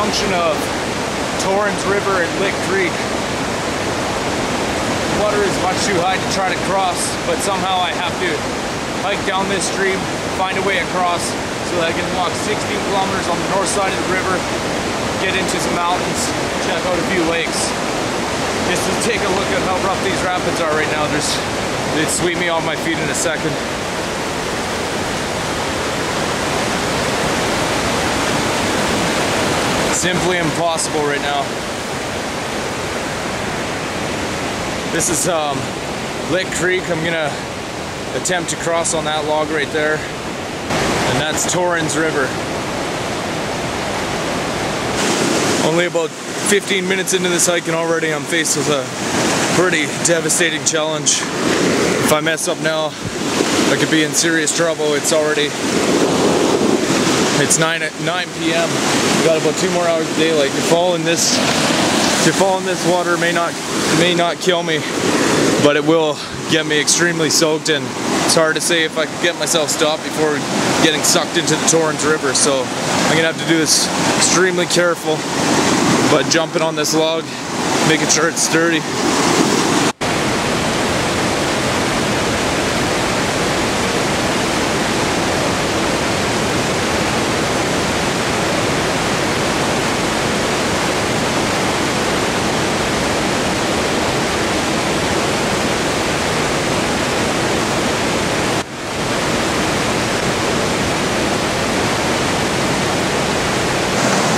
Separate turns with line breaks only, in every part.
junction of Torrens River and Lick Creek. The water is much too high to try to cross, but somehow I have to hike down this stream, find a way across so that I can walk 16 kilometers on the north side of the river, get into some mountains, check out a few lakes. Just to take a look at how rough these rapids are right now. They'd sweep me off my feet in a second. Simply impossible right now. This is Lick Creek. I'm gonna attempt to cross on that log right there. And that's Torrens River. Only about 15 minutes into this hike and already I'm faced with a pretty devastating challenge. If I mess up now, I could be in serious trouble. It's 9 p.m. Got about 2 more hours of daylight. To fall in this water may not kill me, but it will get me extremely soaked, and it's hard to say if I can get myself stopped before getting sucked into the Torrens River. So I'm gonna have to do this extremely careful, but jumping on this log, making sure it's sturdy.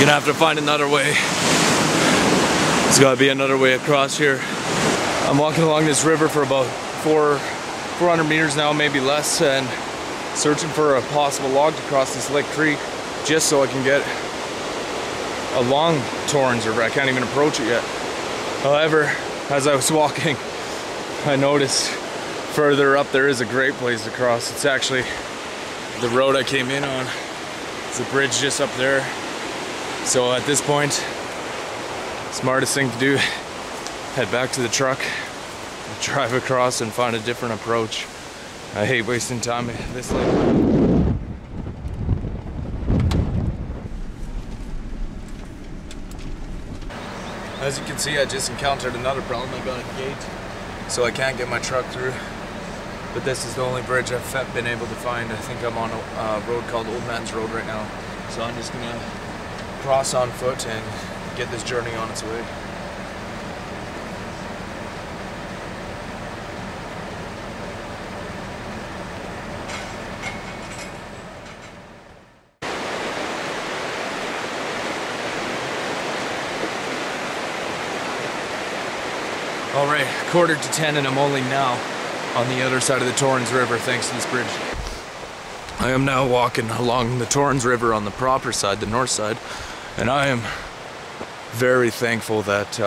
Gonna have to find another way. There's gotta be another way across here. I'm walking along this river for about 400 meters now, maybe less, and searching for a possible log to cross this Lick Creek just so I can get along Torrens River. I can't even approach it yet. However, as I was walking, I noticed further up there is a great place to cross. It's actually the road I came in on. It's a bridge just up there. So at this point, smartest thing to do, head back to the truck, drive across and find a different approach. I hate wasting time this late. As you can see, I just encountered another problem. I got a gate, so I can't get my truck through. But this is the only bridge I've been able to find. I think I'm on a road called Old Man's Road right now. So I'm just gonna cross on foot and get this journey on its way. Alright, 9:45 and I'm only now on the other side of the Torrens River thanks to this bridge. I am now walking along the Torrens River on the proper side, the north side, and I am very thankful that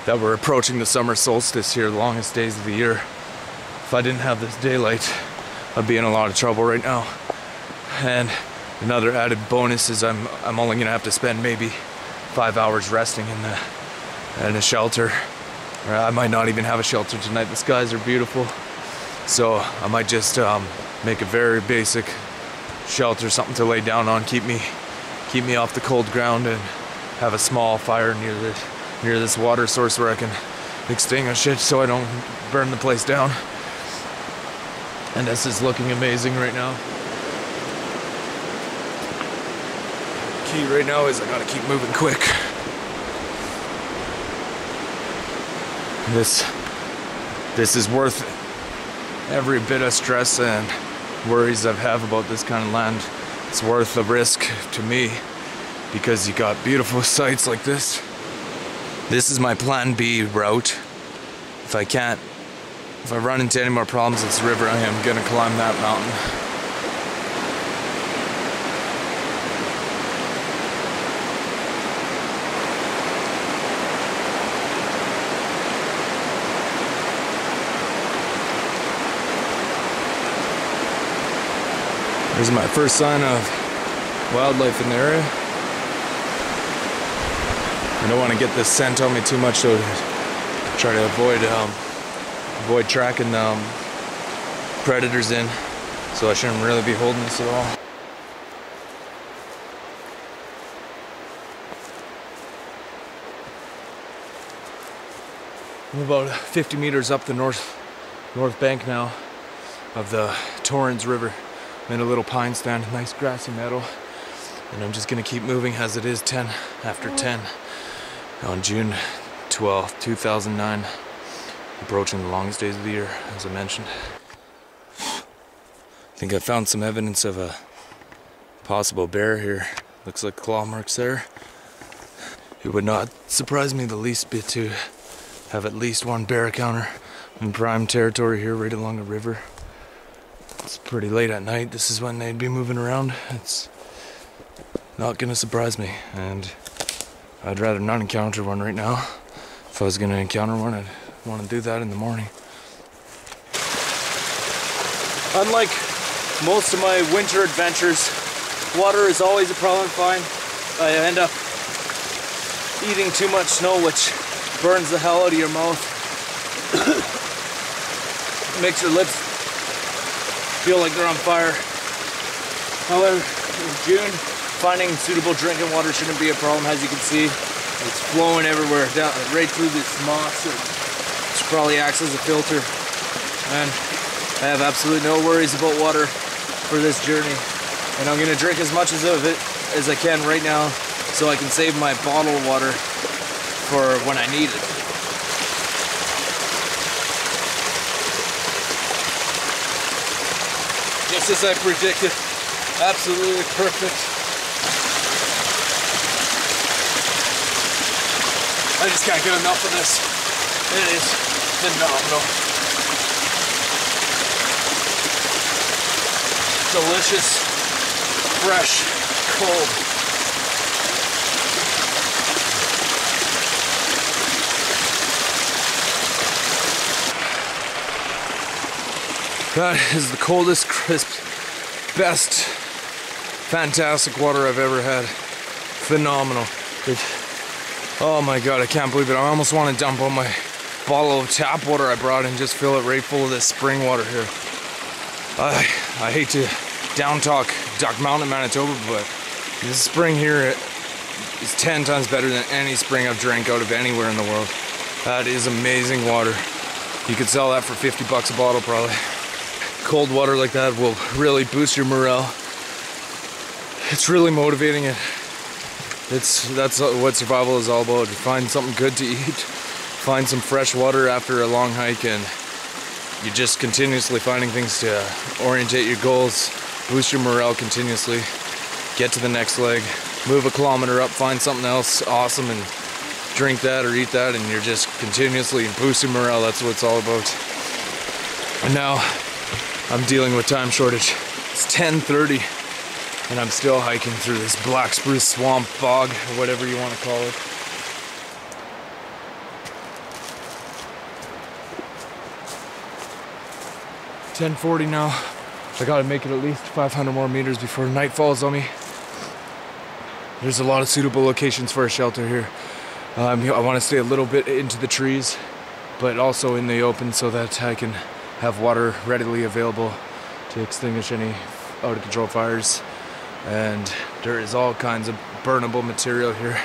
that we're approaching the summer solstice here, the longest days of the year. If I didn't have this daylight, I'd be in a lot of trouble right now. And another added bonus is I'm only gonna have to spend maybe 5 hours resting in a shelter. Or I might not even have a shelter tonight. The skies are beautiful, so I might just make a very basic shelter, something to lay down on, keep me off the cold ground, and have a small fire near this water source where I can extinguish it so I don't burn the place down. And this is looking amazing right now. Key right now is I gotta keep moving quick. This is worth every bit of stress and worries I've have about this kind of land. It's worth the risk to me because you got beautiful sights like this. This is my plan B route. If I run into any more problems with this river, I am gonna climb that mountain. There's my first sign of wildlife in the area. I don't want to get this scent on me too much, so try to avoid tracking predators in. So I shouldn't really be holding this at all. I'm about 50 meters up the north bank now of the Torrens River. I'm in a little pine stand, nice grassy meadow, and I'm just gonna keep moving as it is 10 after 10 on June 12th, 2009, approaching the longest days of the year, as I mentioned. I think I found some evidence of a possible bear here. Looks like claw marks there. It would not surprise me the least bit to have at least one bear encounter in prime territory here, right along the river. It's pretty late at night. This is when they'd be moving around. It's not gonna surprise me, and I'd rather not encounter one right now. If I was gonna encounter one, I'd want to do that in the morning. Unlike most of my winter adventures, water is always a problem. Fine, I end up eating too much snow, which burns the hell out of your mouth. Makes your lips feel like they're on fire. However, in June, finding suitable drinking water shouldn't be a problem. As you can see, it's flowing everywhere, down right through this moss, which probably acts as a filter. And I have absolutely no worries about water for this journey. And I'm gonna drink as much of it as I can right now, so I can save my bottled water for when I need it. Just as I predicted, absolutely perfect. I just can't get enough of this. It is phenomenal. Delicious, fresh, cold. That is the coldest, crisp, best, fantastic water I've ever had. Phenomenal. Oh my god, I can't believe it. I almost want to dump all my bottle of tap water I brought and just fill it right full of this spring water here. I hate to down talk Duck Mountain, Manitoba, but this spring here is 10 times better than any spring I've drank out of anywhere in the world. That is amazing water. You could sell that for 50 bucks a bottle probably. Cold water like that will really boost your morale. It's really motivating. That's what survival is all about. Find something good to eat, find some fresh water after a long hike, and you're just continuously finding things to orientate your goals, boost your morale continuously, get to the next leg, move a kilometer up, find something else awesome and drink that or eat that, and you're just continuously boosting morale. That's what it's all about. And now I'm dealing with time shortage. It's 10:30 and I'm still hiking through this black spruce swamp bog, or whatever you want to call it. $10:40 now. I gotta make it at least 500 more meters before night falls on me. There's a lot of suitable locations for a shelter here. I want to stay a little bit into the trees, but also in the open so that I can have water readily available to extinguish any out of control fires. And there is all kinds of burnable material here.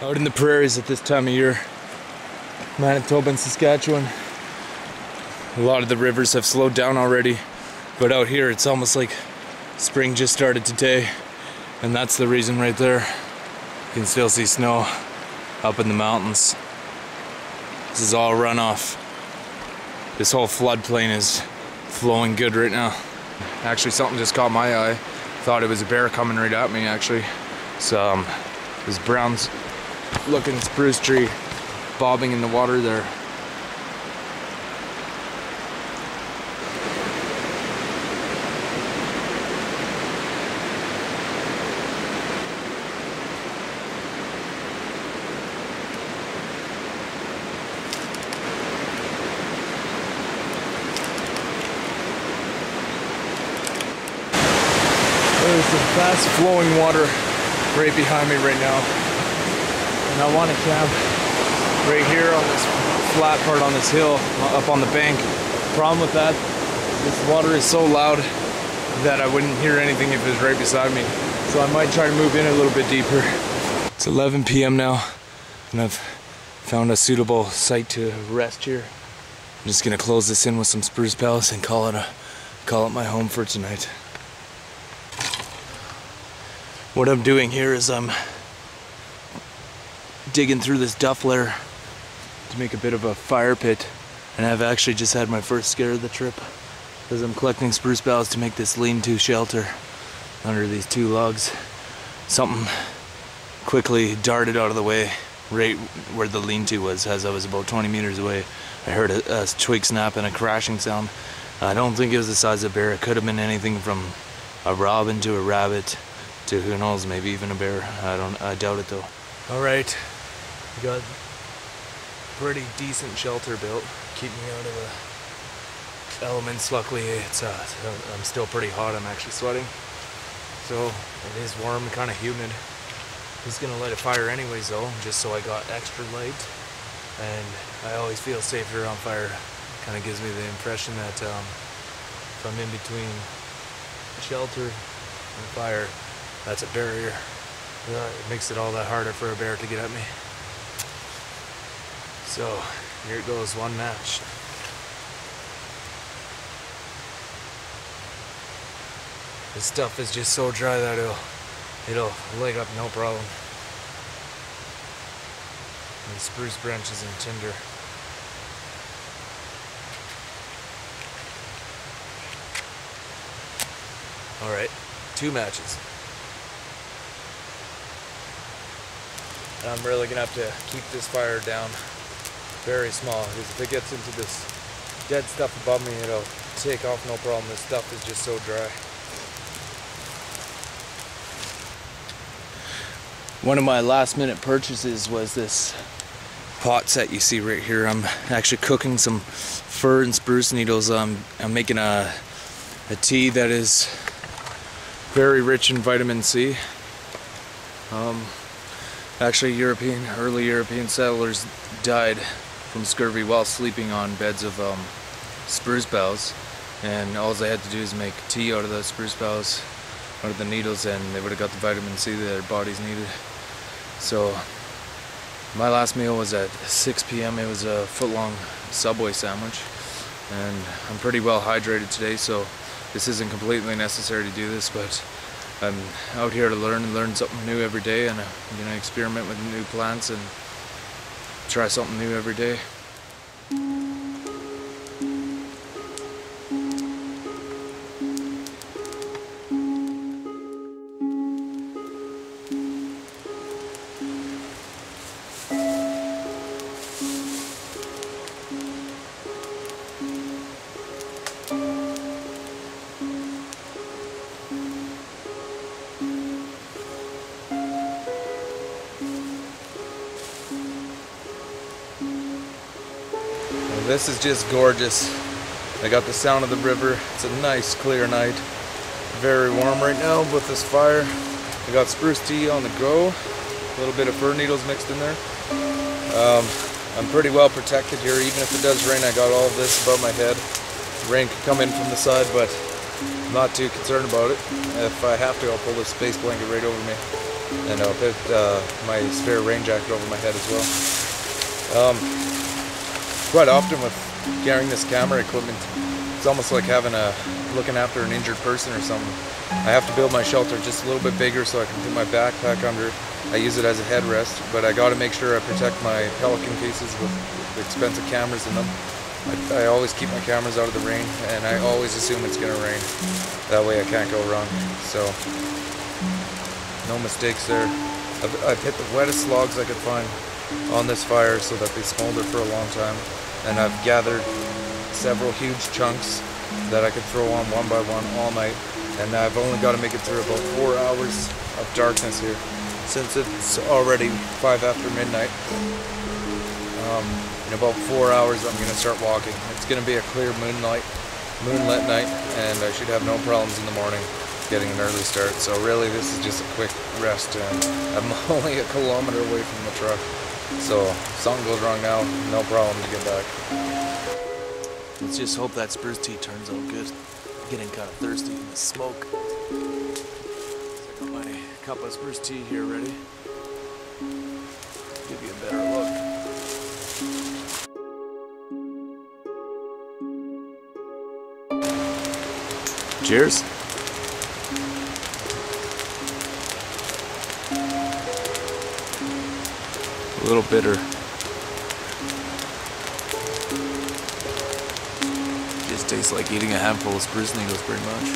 Out in the prairies at this time of year, Manitoba and Saskatchewan, a lot of the rivers have slowed down already, but out here it's almost like spring just started today, and that's the reason right there. You can still see snow up in the mountains. This is all runoff. This whole floodplain is flowing good right now. Actually, something just caught my eye. Thought it was a bear coming right at me, actually. So, this brown looking spruce tree bobbing in the water there. There's some fast flowing water right behind me right now, and I want to camp right here on this flat part on this hill up on the bank. Problem with that, this water is so loud that I wouldn't hear anything if it was right beside me, so I might try to move in a little bit deeper. It's 11 p.m. now, and I've found a suitable site to rest here. I'm just gonna close this in with some spruce boughs and call it my home for tonight. What I'm doing here is I'm digging through this duff layer to make a bit of a fire pit, and I've actually just had my first scare of the trip as I'm collecting spruce boughs to make this lean-to shelter under these two logs. Something quickly darted out of the way right where the lean-to was. As I was about 20 meters away, I heard a twig snap and a crashing sound. I don't think it was the size of a bear. It could have been anything from a robin to a rabbit to, who knows, maybe even a bear. I doubt it though. Alright, we got pretty decent shelter built, keep me out of the elements. Luckily I'm still pretty hot. I'm actually sweating, so it is warm, kind of humid. Just gonna light a fire anyways though, just so I got extra light, and I always feel safer on fire. Kind of gives me the impression that if I'm in between shelter and fire, that's a barrier. It makes it all that harder for a bear to get at me. So here it goes, one match. This stuff is just so dry that it'll light up no problem. And spruce branches and tinder. Alright, 2 matches. And I'm really gonna have to keep this fire down very small, because if it gets into this dead stuff above me, it'll take off no problem. This stuff is just so dry. One of my last minute purchases was this pot set you see right here. I'm actually cooking some fir and spruce needles. I'm making a tea that is very rich in vitamin C. Actually, early European settlers died from scurvy while sleeping on beds of spruce boughs, and all they had to do is make tea out of the spruce boughs, out of the needles, and they would have got the vitamin C that their bodies needed. So my last meal was at 6 p.m. It was a foot-long Subway sandwich, and I'm pretty well hydrated today, so this isn't completely necessary to do this, but I'm out here to learn something new every day, and I'm gonna experiment with new plants and try something new every day. This is just gorgeous. I got the sound of the river. It's a nice clear night. Very warm right now with this fire. I got spruce tea on the go. A little bit of fir needles mixed in there. I'm pretty well protected here. Even if it does rain, I got all of this above my head. Rain could come in from the side, but I'm not too concerned about it. If I have to, I'll pull this space blanket right over me, and I'll put my spare rain jacket over my head as well. Quite often with carrying this camera equipment, it's almost like looking after an injured person or something. I have to build my shelter just a little bit bigger so I can put my backpack under. I use it as a headrest, but I got to make sure I protect my Pelican cases with expensive cameras in them. I always keep my cameras out of the rain, and I always assume it's going to rain. That way I can't go wrong. So, no mistakes there. I've hit the wettest logs I could find on this fire so that they smolder for a long time, and I've gathered several huge chunks that I could throw on one by one all night, and I've only got to make it through about 4 hours of darkness here, since it's already 5 after midnight. In about 4 hours I'm going to start walking. It's going to be a clear moonlit night, and I should have no problems in the morning getting an early start. So really this is just a quick rest, and I'm only a kilometer away from the truck. So if something goes wrong now, no problem to get back. Let's just hope that spruce tea turns out good. I'm getting kind of thirsty from the smoke. So I got my cup of spruce tea here ready. Cheers. A little bitter. Just tastes like eating a handful of spruce needles pretty much.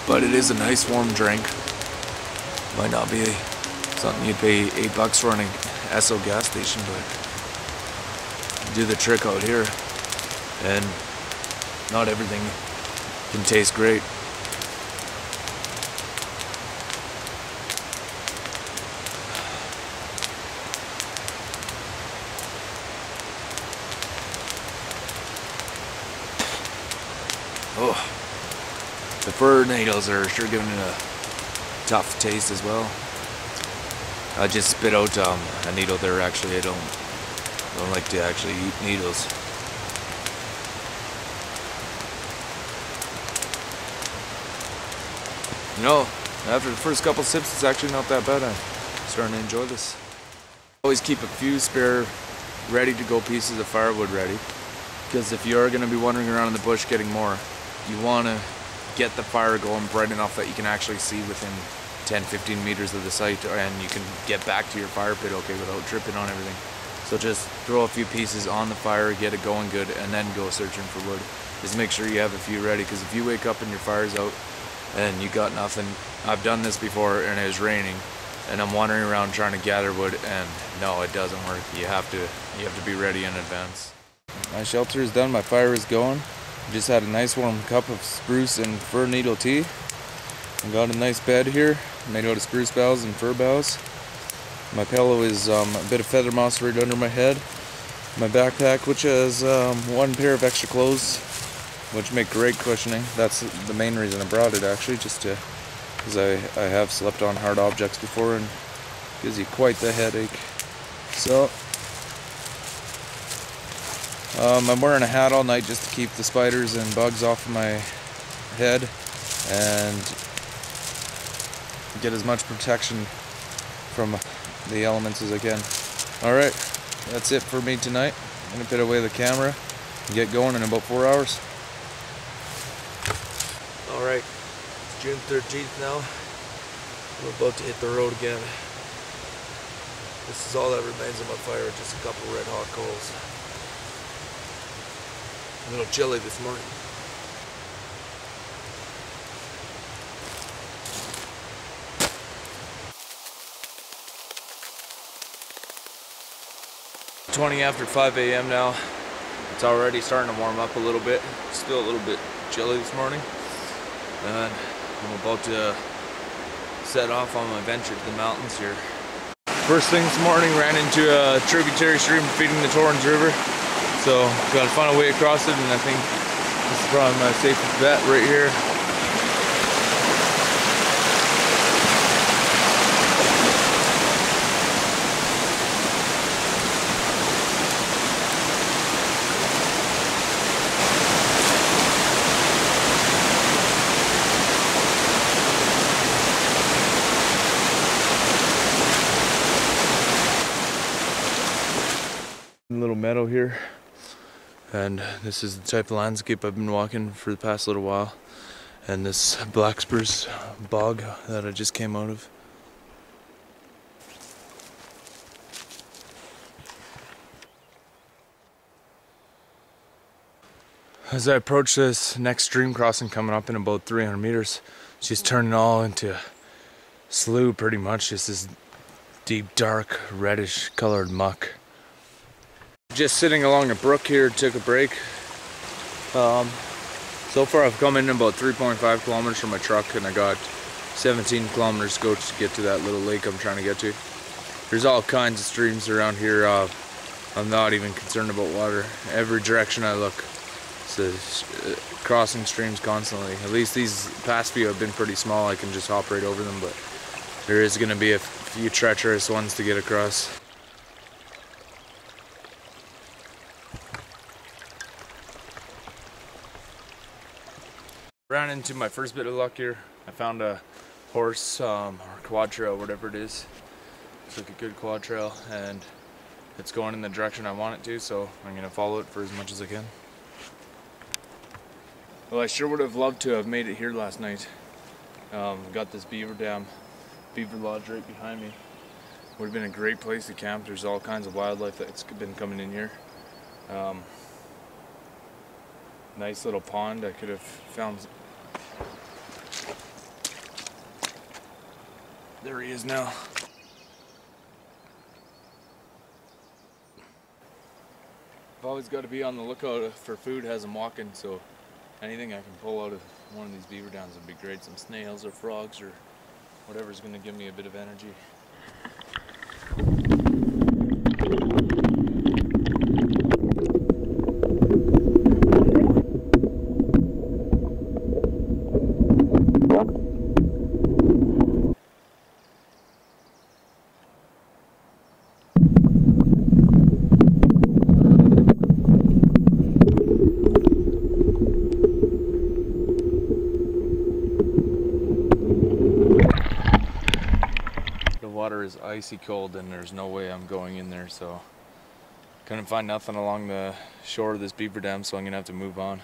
But it is a nice warm drink. Might not be something you'd pay $8 for in a Esso gas station, but do the trick out here. And not everything can taste great. Oh, the fir needles are sure giving it a tough taste as well. I just spit out a needle there. Actually, I don't like to actually eat needles. You know, after the first couple sips, it's actually not that bad. I'm starting to enjoy this. Always keep a few spare, ready-to-go pieces of firewood ready, because if you are going to be wandering around in the bush getting more, you want to get the fire going bright enough that you can actually see within 10-15 meters of the site, and you can get back to your fire pit okay without tripping on everything. So just throw a few pieces on the fire, get it going good, and then go searching for wood. Just make sure you have a few ready, because if you wake up and your fire's out and you got nothing, I've done this before and it was raining and I'm wandering around trying to gather wood, and no, it doesn't work. You have to be ready in advance. My shelter is done, my fire is going. Just had a nice warm cup of spruce and fir needle tea. I got a nice bed here, made out of spruce boughs and fir boughs. My pillow is a bit of feather moss right under my head. My backpack, which has one pair of extra clothes, which make great cushioning. That's the main reason I brought it, actually, just to, because I have slept on hard objects before and it gives you quite the headache. So I'm wearing a hat all night just to keep the spiders and bugs off of my head and get as much protection from the elements as I can. Alright, that's it for me tonight. I'm going to put away the camera and get going in about 4 hours. Alright, it's June 13th now. I'm about to hit the road again. This is all that remains of my fire, just a couple red hot coals. A little chilly this morning. It's 20 after 5 a.m. now. It's already starting to warm up a little bit. Still a little bit chilly this morning. And I'm about to set off on my venture to the mountains here. First thing this morning, ran into a tributary stream feeding the Torrens River. So, gotta find a way across it, and I think this is probably my safest bet right here. Little meadow here, and this is the type of landscape I've been walking for the past little while, and this black spruce bog that I just came out of. As I approach this next stream crossing coming up in about 300 meters, it's just turning all into slough pretty much, just this deep dark reddish colored muck. Just sitting along a brook here, took a break. So far I've come in about 3.5 kilometers from my truck, and I got 17 kilometers to go to get to that little lake I'm trying to get to. There's all kinds of streams around here. I'm not even concerned about water. Every direction I look, it's crossing streams constantly. At least these past few have been pretty small. I can just hop right over them, but there is going to be a few treacherous ones to get across. Ran into my first bit of luck here. I found a horse or quad trail, whatever it is. It's like a good quad trail, and it's going in the direction I want it to, so I'm going to follow it for as much as I can. Well, I sure would have loved to have made it here last night. Got this beaver dam, beaver lodge right behind me. Would have been a great place to camp. There's all kinds of wildlife that's been coming in here. Nice little pond. I could have found. There he is now. I've always got to be on the lookout for food as I'm walking, so anything I can pull out of one of these beaver dams would be great. Some snails or frogs or whatever's going to give me a bit of energy. Water is icy cold and there's no way I'm going in there, so couldn't find nothing along the shore of this beaver dam, so I'm gonna have to move on.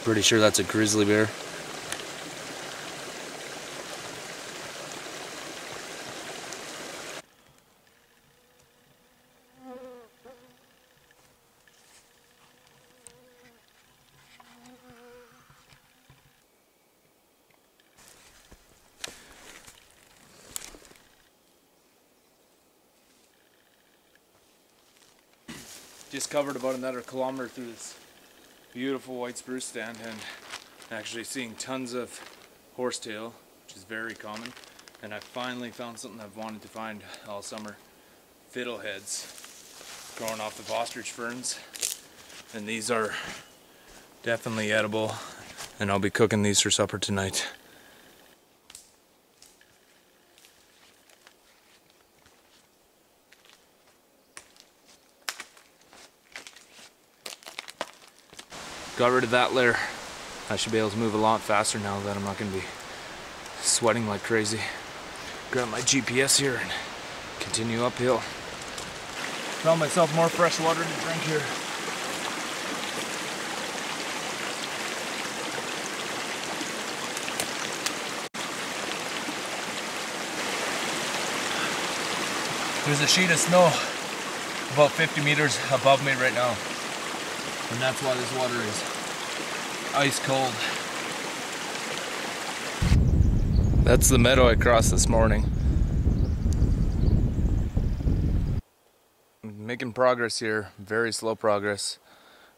Pretty sure that's a grizzly bear. Just covered about another kilometer through this beautiful white spruce stand and actually seeing tons of horsetail, which is very common. And I finally found something I've wanted to find all summer. Fiddleheads growing off the ostrich ferns. And these are definitely edible, and I'll be cooking these for supper tonight. got rid of that layer. I should be able to move a lot faster now that I'm not going to be sweating like crazy. Grab my GPS here and continue uphill. Found myself more fresh water to drink here. There's a sheet of snow about 50 meters above me right now, and that's why this water is ice cold. That's the meadow I crossed this morning. I'm making progress here, very slow progress.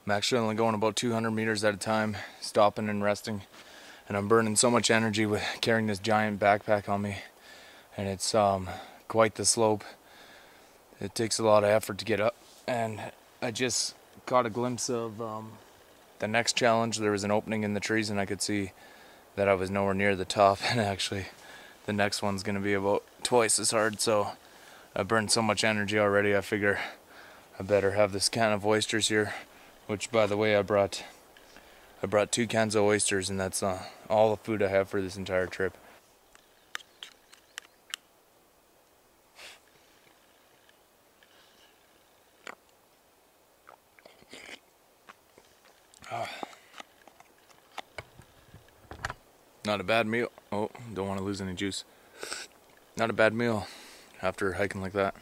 I'm actually only going about 200 meters at a time, stopping and resting, and I'm burning so much energy with carrying this giant backpack on me, and it's quite the slope. It takes a lot of effort to get up, and I just caught a glimpse of the next challenge. There was an opening in the trees and I could see that I was nowhere near the top, and actually the next one's going to be about twice as hard, so I burned so much energy already. I figure I better have this can of oysters here, which, by the way, I brought 2 cans of oysters, and that's all the food I have for this entire trip. Not a bad meal. Oh, don't want to lose any juice. Not a bad meal after hiking like that.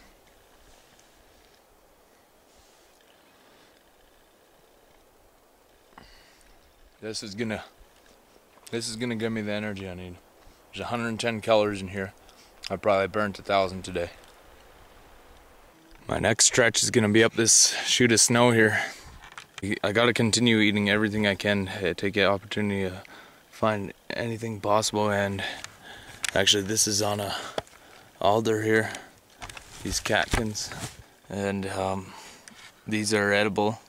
This is gonna give me the energy I need. There's 110 calories in here. I probably burnt 1,000 today. My next stretch is gonna be up this chute of snow here. I gotta continue eating everything I can, take the opportunity to find anything possible, and actually this is on a alder here, these catkins, and these are edible.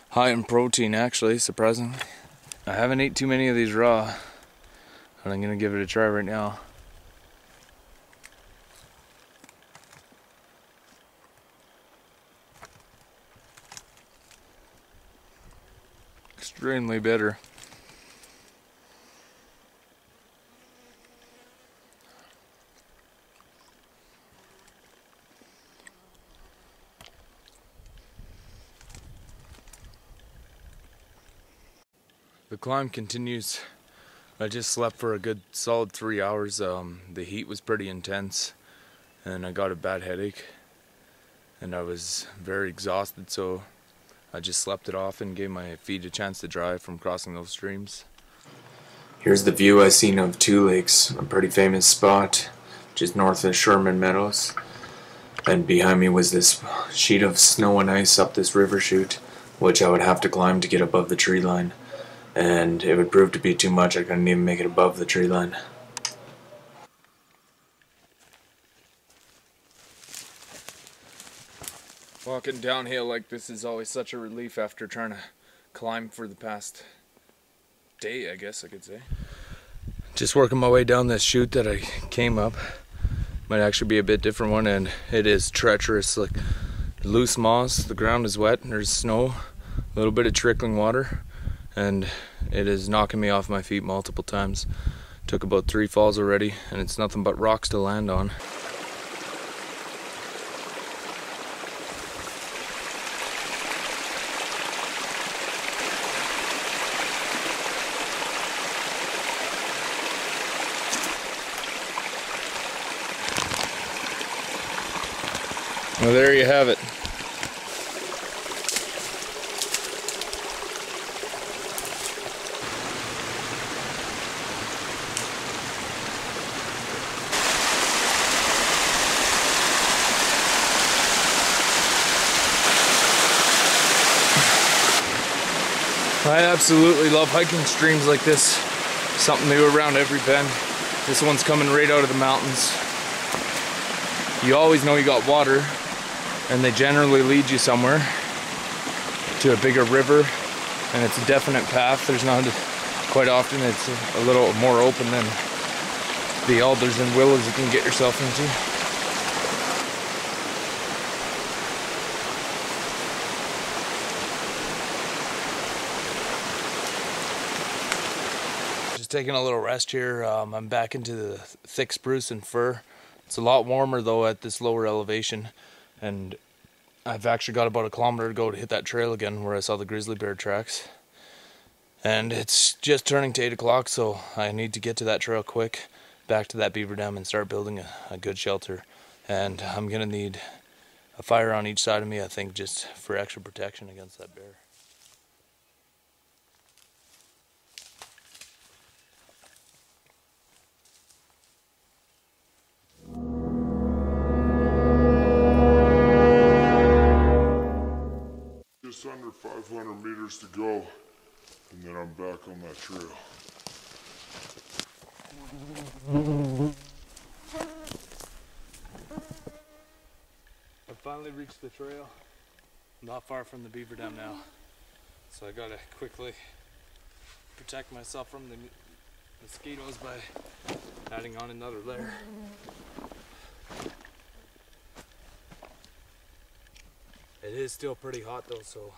High in protein, actually, surprisingly. I haven't ate too many of these raw, and I'm gonna give it a try right now. Extremely bitter. The climb continues. I just slept for a good solid 3 hours. The heat was pretty intense, and I got a bad headache, and I was very exhausted, so I just slept it off and gave my feet a chance to dry from crossing those streams. Here's the view I seen of Two Lakes, a pretty famous spot just north of Sherman Meadows. And behind me was this sheet of snow and ice up this river chute, which I would have to climb to get above the tree line. And it would prove to be too much. I couldn't even make it above the tree line. Walking downhill like this is always such a relief after trying to climb for the past day, I guess I could say. Just working my way down this chute that I came up. Might actually be a bit different one, and it is treacherous, like loose moss, the ground is wet, and there's snow, a little bit of trickling water, and it is knocking me off my feet multiple times. Took about 3 falls already, and it's nothing but rocks to land on. Well, there you have it. I absolutely love hiking streams like this. Something new around every bend. This one's coming right out of the mountains. You always know you got water, and they generally lead you somewhere to a bigger river, and it's a definite path. There's not, quite often it's a little more open than the alders and willows you can get yourself into. taking a little rest here. I'm back into the thick spruce and fir. It's a lot warmer though at this lower elevation, and I've actually got about 1 kilometer to go to hit that trail again where I saw the grizzly bear tracks. And it's just turning to 8 o'clock, so I need to get to that trail quick, back to that beaver dam and start building a good shelter. And I'm gonna need a fire on each side of me, I think, just for extra protection against that bear.
Just under 500 meters to go, and then I'm back on that trail.
I finally reached the trail. I'm not far from the beaver dam now, so I gotta quickly protect myself from the mosquitoes by adding on another layer. It is still pretty hot though, so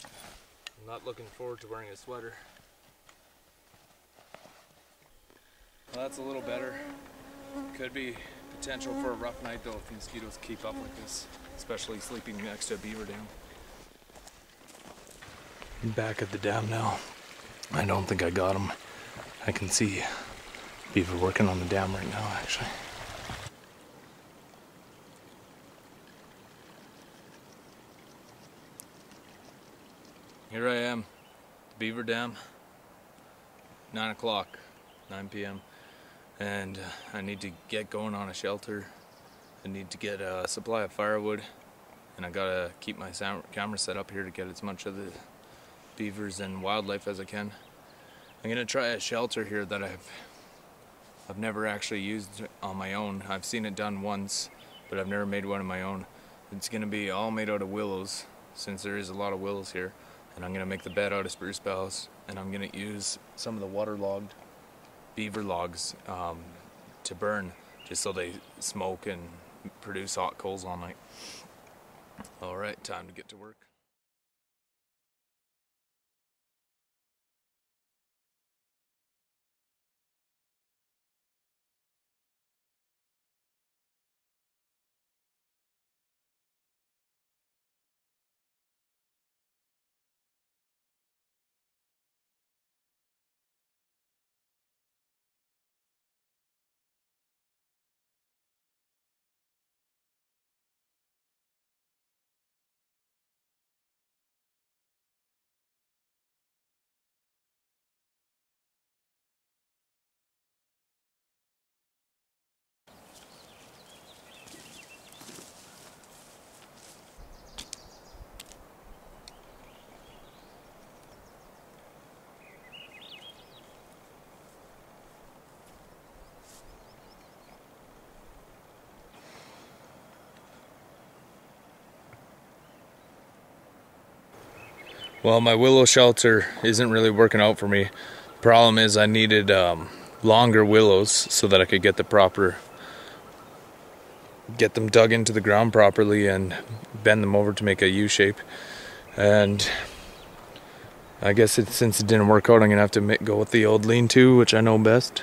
I'm not looking forward to wearing a sweater. Well, that's a little better. Could be potential for a rough night though if the mosquitoes keep up like this, especially sleeping next to a beaver dam. I'm back at the dam now. I don't think I got them. I can see beaver working on the dam right now actually. Here I am, beaver dam, 9 o'clock, 9 p.m. And I need to get going on a shelter. I need to get a supply of firewood, and I gotta keep my camera set up here to get as much of the beavers and wildlife as I can. I'm gonna try a shelter here that I've never actually used on my own. I've seen it done once, but I've never made one of my own. It's gonna be all made out of willows, since there is a lot of willows here. And I'm gonna make the bed out of spruce boughs, and I'm gonna use some of the waterlogged beaver logs to burn, just so they smoke and produce hot coals all night. All right, time to get to work. Well, my willow shelter isn't really working out for me. The problem is I needed longer willows so that I could get them dug into the ground properly and bend them over to make a U shape. And I guess since it didn't work out, I'm gonna have to go with the old lean-to, which I know best.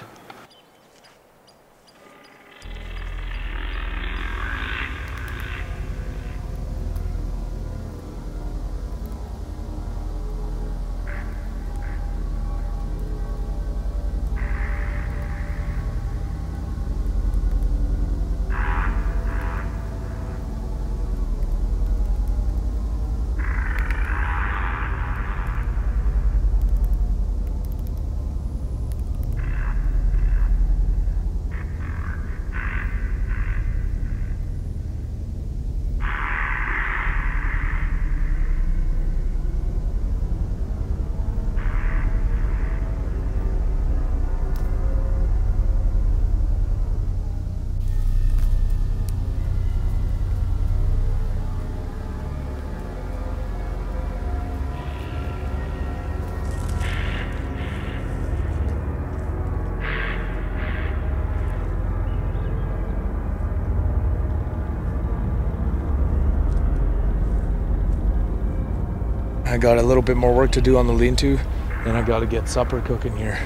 I got a little bit more work to do on the lean-to, and I got to get supper cooking here.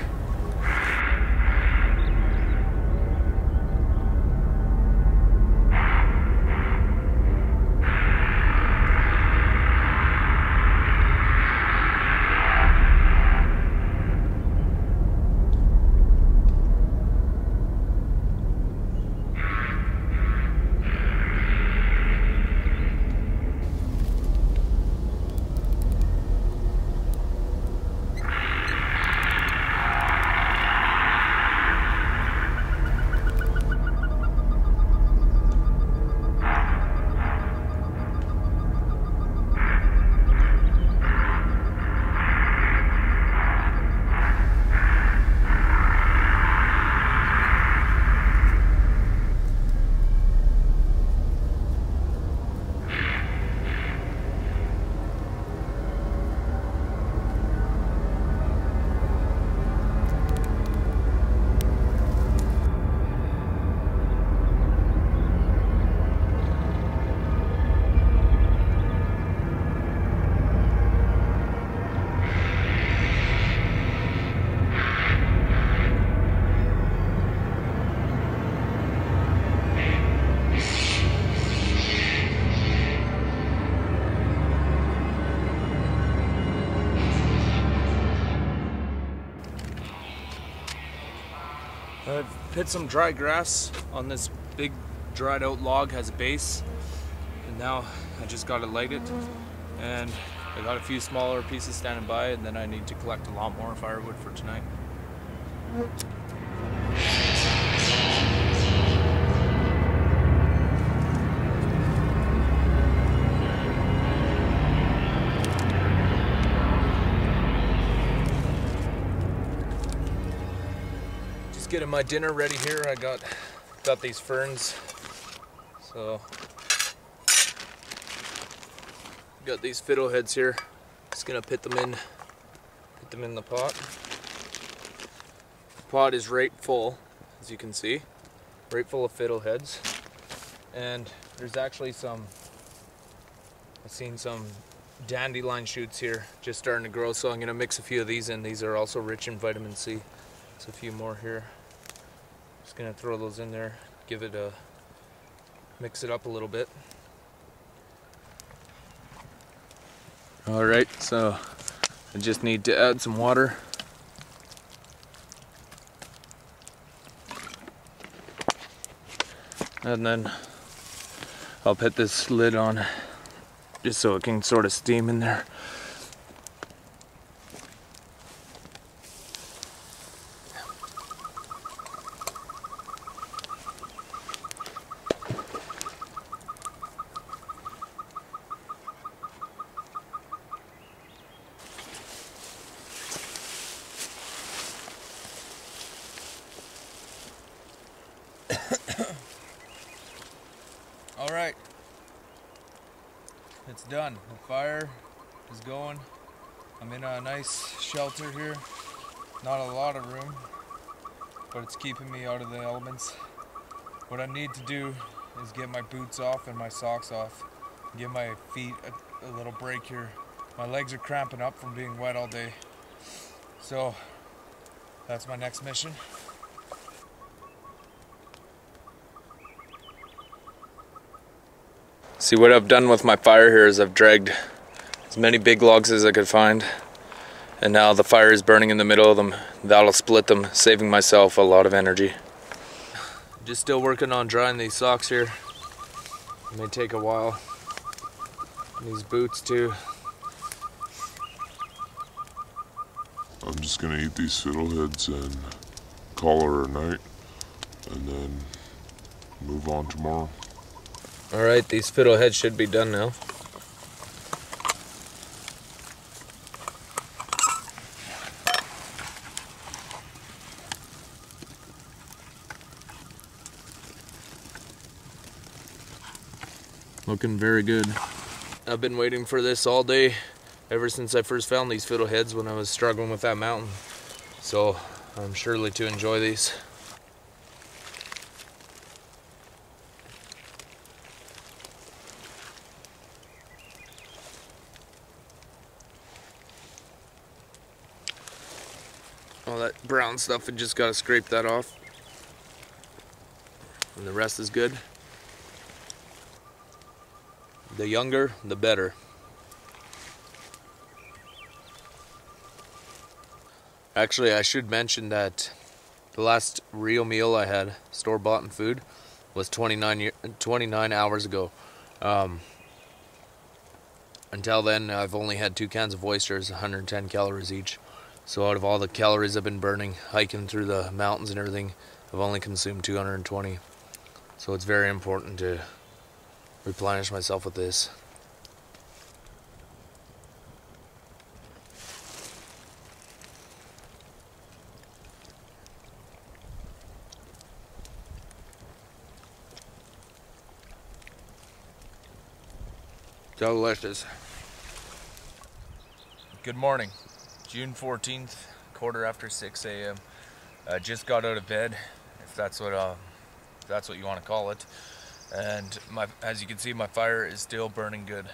I've put some dry grass on this big dried out log, has a base, and now I just got to light it, and I got a few smaller pieces standing by, and then I need to collect a lot more firewood for tonight. Getting my dinner ready here. I got these ferns, so got these fiddleheads here. Just gonna put them in the pot. The pot is right full, as you can see, right full of fiddleheads, and there's actually I've seen some dandelion shoots here just starting to grow, so I'm gonna mix a few of these in. These are also rich in vitamin C. There's a few more here. Just gonna throw those in there, give it a mix it up a little bit. All right, so I just need to add some water. And then I'll put this lid on just so it can sort of steam in there. All right, it's done. The fire is going. I'm in a nice shelter here. Not a lot of room, but it's keeping me out of the elements. What I need to do is get my boots off and my socks off. Give my feet a little break here. My legs are cramping up from being wet all day. So that's my next mission. See, what I've done with my fire here is I've dragged as many big logs as I could find, and now the fire is burning in the middle of them. That'll split them, saving myself a lot of energy. Just still working on drying these socks here. It may take a while. And these boots too.
I'm just gonna eat these fiddleheads and call her a night, and then move on tomorrow.
All right, these fiddleheads should be done now. Looking very good. I've been waiting for this all day, ever since I first found these fiddleheads when I was struggling with that mountain. So I'm surely to enjoy these. All that brown stuff, I just gotta scrape that off. And the rest is good. The younger, the better. Actually, I should mention that the last real meal I had, store-bought and food, was 29 hours ago. Until then, I've only had 2 cans of oysters, 110 calories each. So out of all the calories I've been burning, hiking through the mountains and everything, I've only consumed 220. So it's very important to replenish myself with this. Delicious. Good morning. June 14th, 6:15 a.m. I just got out of bed, if that's what you want to call it. And as you can see, my fire is still burning good.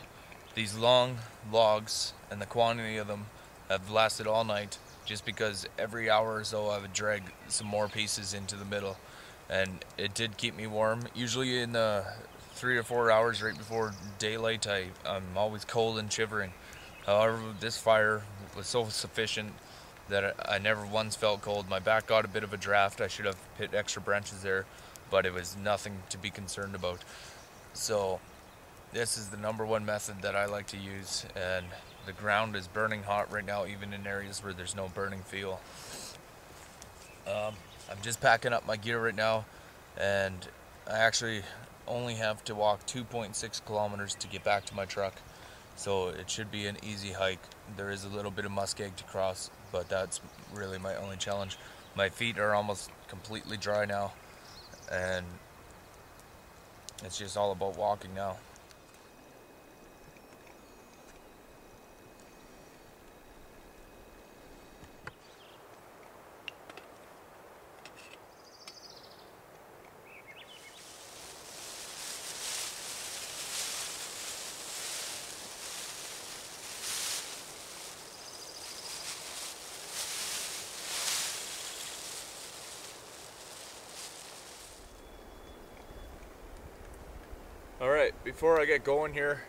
These long logs and the quantity of them have lasted all night, just because every hour or so I would drag some more pieces into the middle, and it did keep me warm. Usually in the 3 or 4 hours right before daylight, I'm always cold and shivering. However, this fire was so sufficient that I never once felt cold. My back got a bit of a draft. I should have hit extra branches there, but it was nothing to be concerned about. So this is the #1 method that I like to use, and the ground is burning hot right now, even in areas where there's no burning feel. I'm just packing up my gear right now, and I actually only have to walk 2.6 kilometers to get back to my truck, so it should be an easy hike. There is a little bit of muskeg to cross, but that's really my only challenge. My feet are almost completely dry now, and it's just all about walking now. Alright, before I get going here,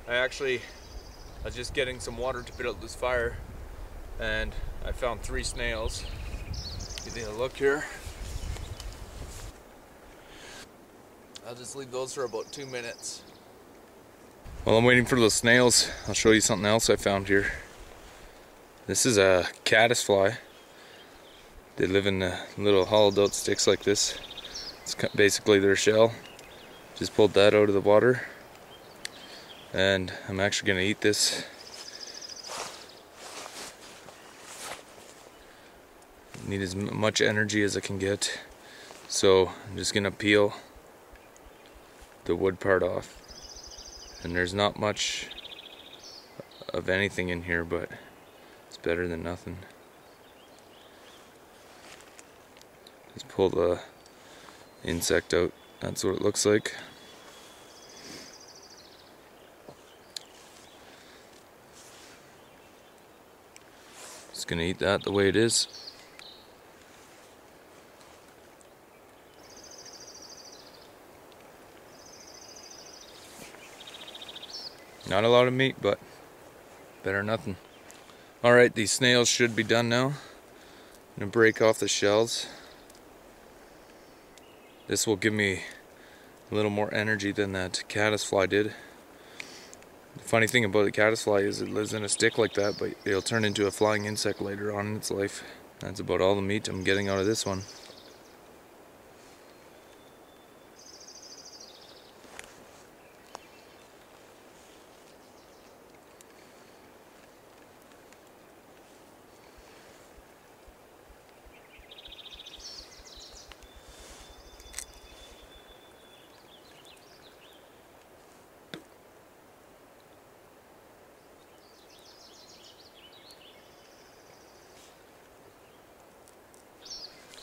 I was just getting some water to put out this fire, and I found 3 snails. Give you a look here. I'll just leave those for about 2 minutes. While I'm waiting for those snails, I'll show you something else I found here. This is a caddisfly. They live in the little hollowed out sticks like this. It's basically their shell. Just pulled that out of the water, and I'm actually going to eat this. Need as much energy as I can get, so I'm just going to peel the wood part off. And there's not much of anything in here, but it's better than nothing. Just pull the insect out. That's what it looks like. Just gonna eat that the way it is. Not a lot of meat, but better than nothing. Alright, these snails should be done now. I'm gonna break off the shells. This will give me a little more energy than that caddisfly did. The funny thing about the caddisfly is it lives in a stick like that, but it'll turn into a flying insect later on in its life. That's about all the meat I'm getting out of this one.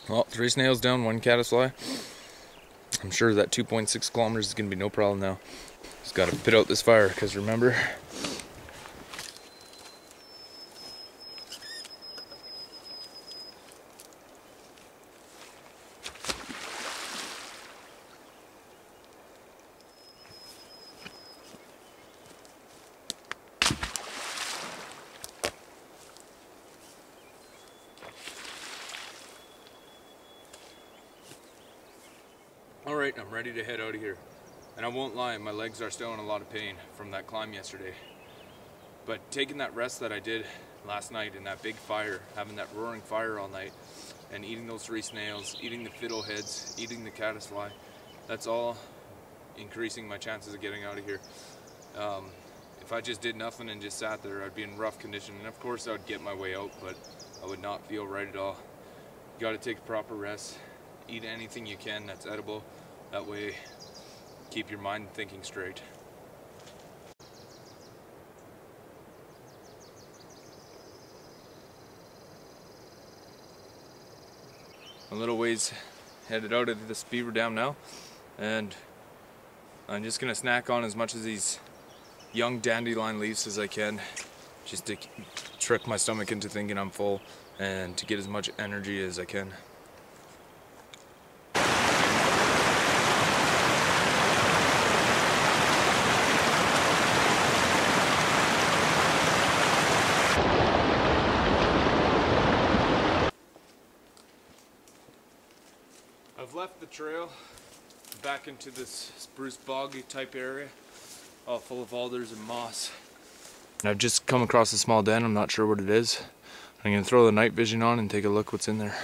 Well, 3 snails down, 1 caddisfly. I'm sure that 2.6 kilometers is going to be no problem now. Just got to put out this fire, because remember, alright, I'm ready to head out of here. And I won't lie, my legs are still in a lot of pain from that climb yesterday. But taking that rest that I did last night in that big fire, having that roaring fire all night, and eating those 3 snails, eating the fiddleheads, eating the caddisfly, that's all increasing my chances of getting out of here. If I just did nothing and just sat there, I'd be in rough condition. And of course I would get my way out, but I would not feel right at all. You gotta take a proper rest. Eat anything you can that's edible. That way, keep your mind thinking straight. A little ways headed out of this beaver dam now, and I'm just gonna snack on as much of these young dandelion leaves as I can, just to trick my stomach into thinking I'm full and to get as much energy as I can. I've left the trail back into this spruce boggy type area, all full of alders and moss. And I've just come across a small den. I'm not sure what it is. I'm gonna throw the night vision on and take a look what's in there.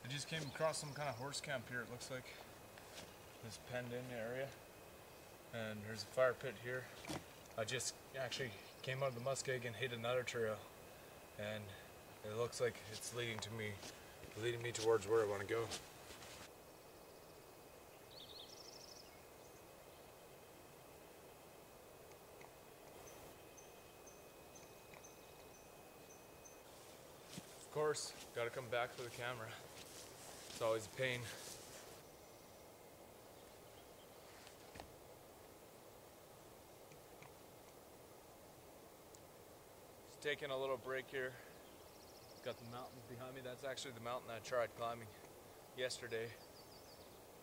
I just came across some kind of horse camp here, it looks like. This penned in area. And there's a fire pit here. I just actually came out of the muskeg and hit another trail. And it looks like it's leading me towards where I want to go. Of course, gotta come back for the camera. It's always a pain. Just taking a little break here. Got the mountains behind me. That's actually the mountain I tried climbing yesterday.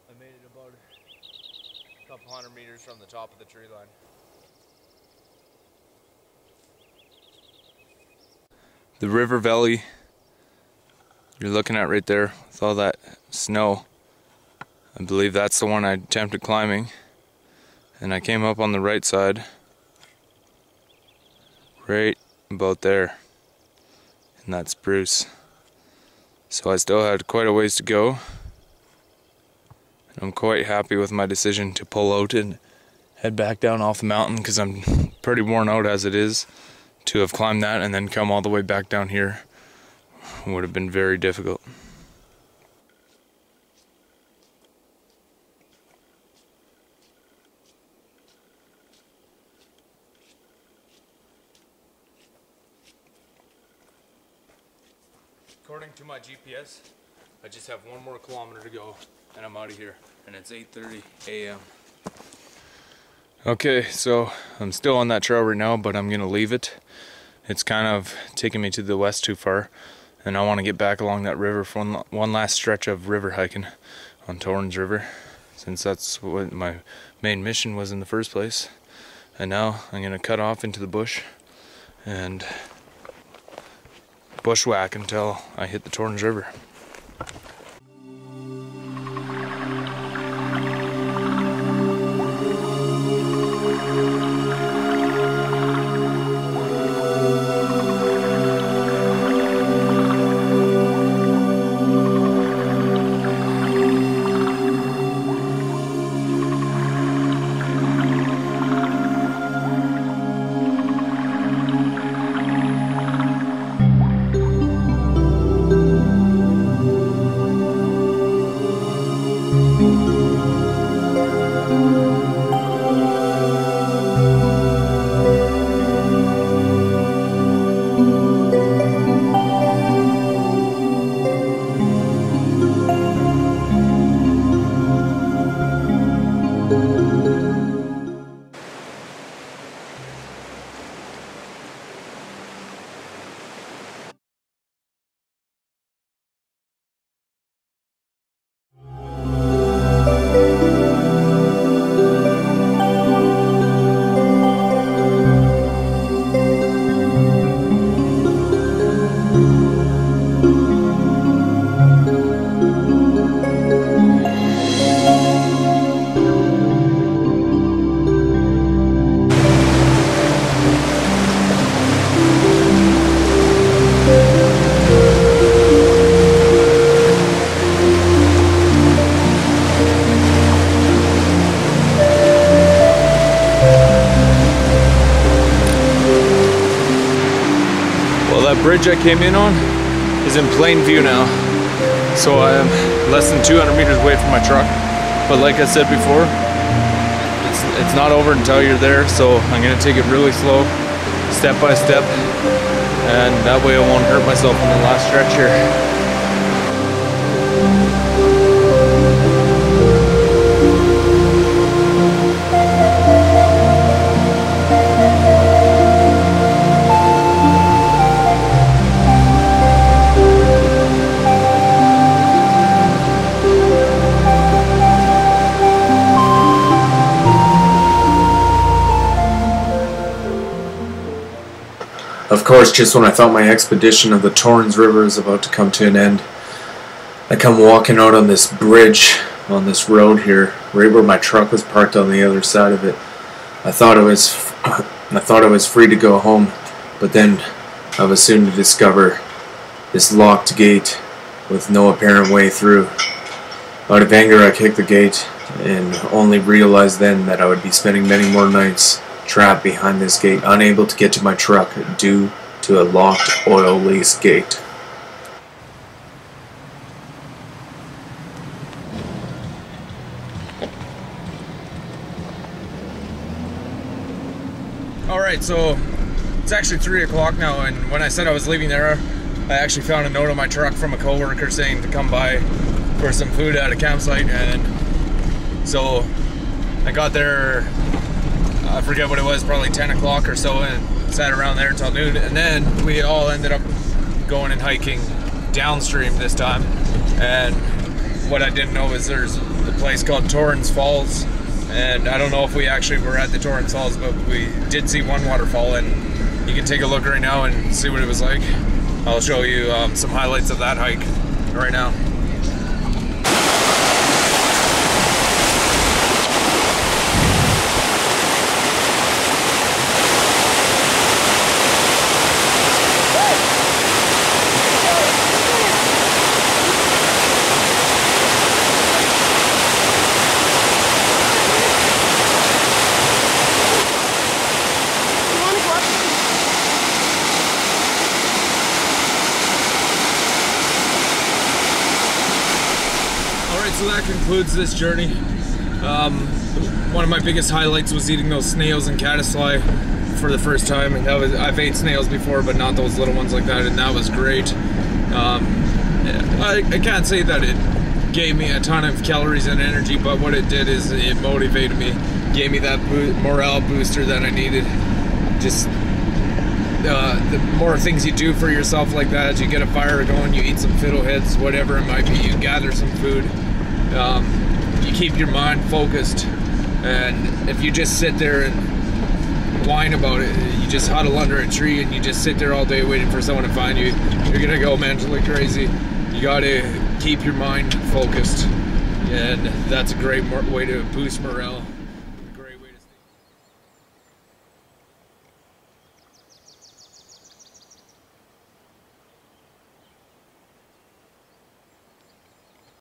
I made it about a couple hundred meters from the top of the tree line. The river valley you're looking at right there with all that snow, I believe that's the one I attempted climbing, and I came up on the right side right about there in that spruce. So I still had quite a ways to go, and I'm quite happy with my decision to pull out and head back down off the mountain, because I'm pretty worn out as it is. To have climbed that and then come all the way back down here would have been very difficult. According to my GPS, I just have 1 more kilometer to go and I'm out of here, and it's 8:30 a.m. Okay, so I'm still on that trail right now, but I'm gonna leave it. It's kind of taking me to the west too far, and I want to get back along that river for one last stretch of river hiking on Torrens River, since that's what my main mission was in the first place. And now I'm gonna cut off into the bush and bushwhack until I hit the Torrens River. That bridge I came in on is in plain view now, so I am less than 200 meters away from my truck. But like I said before, it's not over until you're there, so I'm gonna take it really slow, step by step, and that way I won't hurt myself on the last stretch here. Of course, just when I thought my expedition of the Torrens River is about to come to an end, I come walking out on this bridge on this road here, right where my truck was parked on the other side of it. I thought it was free to go home, but then I was soon to discover this locked gate with no apparent way through. Out of anger, I kicked the gate and only realized then that I would be spending many more nights trapped behind this gate, unable to get to my truck due to a locked oil-laced gate. Alright, so it's actually 3 o'clock now, and when I said I was leaving there, I actually found a note on my truck from a coworker saying to come by for some food at a campsite, and so I got there, I forget what it was, probably 10 o'clock or so, and sat around there until noon, and then we all ended up going and hiking downstream this time. And what I didn't know is there's a place called Torrens Falls, and I don't know if we actually were at the Torrens Falls, but we did see one waterfall, and you can take a look right now and see what it was like. I'll show you some highlights of that hike right now. So that concludes this journey. One of my biggest highlights was eating those snails and caddisfly for the first time, and I've ate snails before, but not those little ones like that, and that was great. I can't say that it gave me a ton of calories and energy, but what it did is it motivated me, gave me that morale booster that I needed. Just the more things you do for yourself like that, you get a fire going, you eat some fiddleheads, whatever it might be, you gather some food. You keep your mind focused, and if you just sit there and whine about it, you just huddle under a tree and you just sit there all day waiting for someone to find you, you're gonna go mentally crazy. You gotta keep your mind focused, and that's a great way to boost morale.